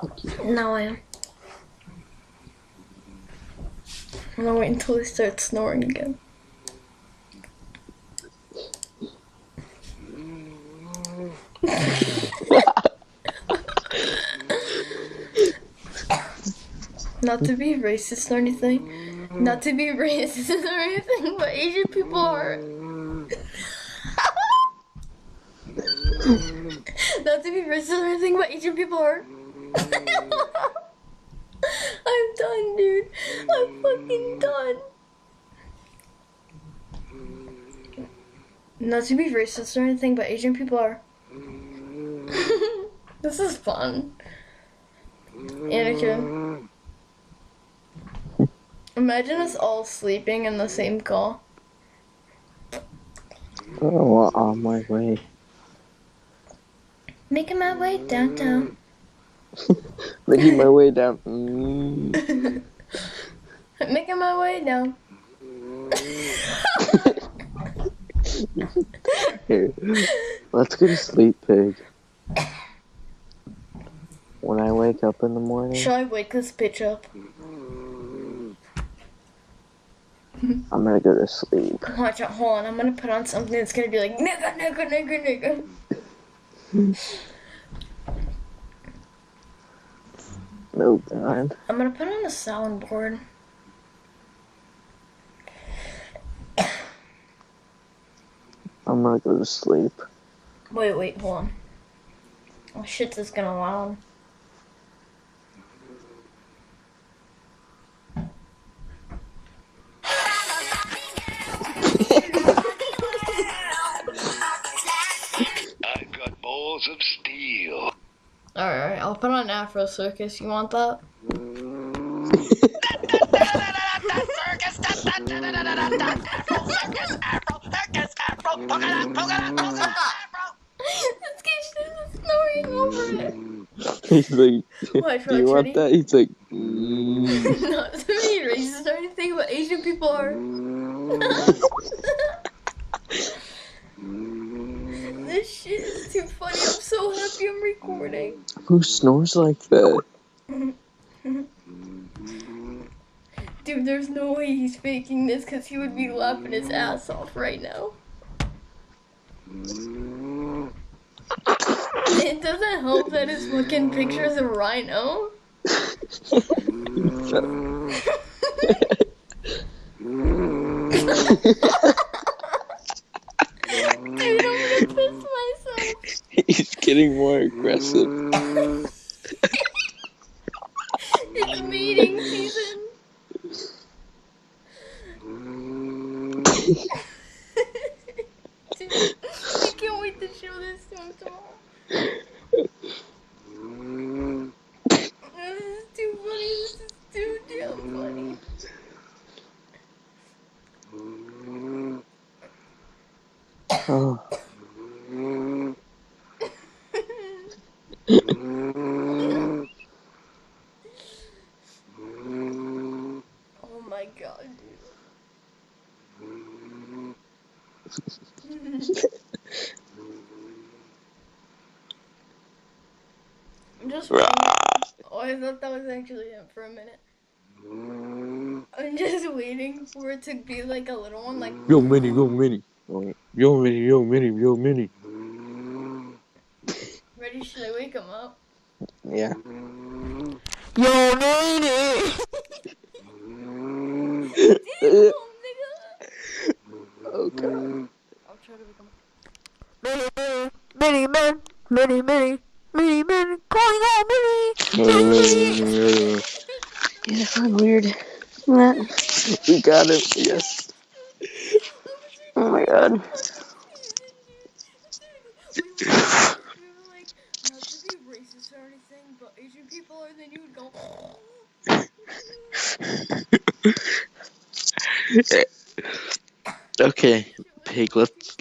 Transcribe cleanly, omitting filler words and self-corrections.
Fuck you. Now I am. I'm gonna wait until he starts snoring again. Not to be racist or anything. Not to be racist or anything, but Asian people are. Not to be racist or anything, but Asian people are. I'm done, dude. I'm fucking done. Not to be racist or anything, but Asian people are. This is fun. Anakin. Imagine us all sleeping in the same call. Oh, on my way. Making my way downtown. Making my way down. Making my way down. Here, let's go to sleep, pig. When I wake up in the morning, Shall I wake this bitch up? I'm gonna go to sleep. Watch out, hold on. I'm gonna put on something that's gonna be like, nigga, nigga, nigga, nigga. No, God. I'm gonna put on a soundboard. I'm gonna go to sleep. Wait, hold on. Oh shit, this is gonna loud. I've got balls of steel. Alright, I'll put on Afro Circus. You want that? This kid's just snoring over it. He's like, Watch, do you want ready? that? He's like, Not to be racist or anything, but Asian people are. This shit is too funny. I'm so happy I'm recording. who snores like that? Dude, there's no way he's faking this because he would be laughing his ass off right now. It doesn't help that his fucking picture is a rhino. Dude, I'm gonna piss myself. He's getting more aggressive. It's mating season. Dude, I can't wait to show this to him tomorrow. This is too funny. This is too damn funny. Oh. Oh my god, dude. I'm just waiting. Oh, I thought that was actually him for a minute. I'm just waiting for it to be like a little one, like. Yo, Minnie, yo, Minnie. Yo, Minnie, yo, Minnie, yo, Minnie. Ready? Should I wake him up? Yeah. Yo, Minnie! Damn, nigga! Oh, God. I'll try to wake him up. Minnie, calling out Minnie! Yeah, that's not weird. We got him, yes. Oh my god. We were like, not to be racist or anything, but Asian people are, then you would go. Okay, Pig, let's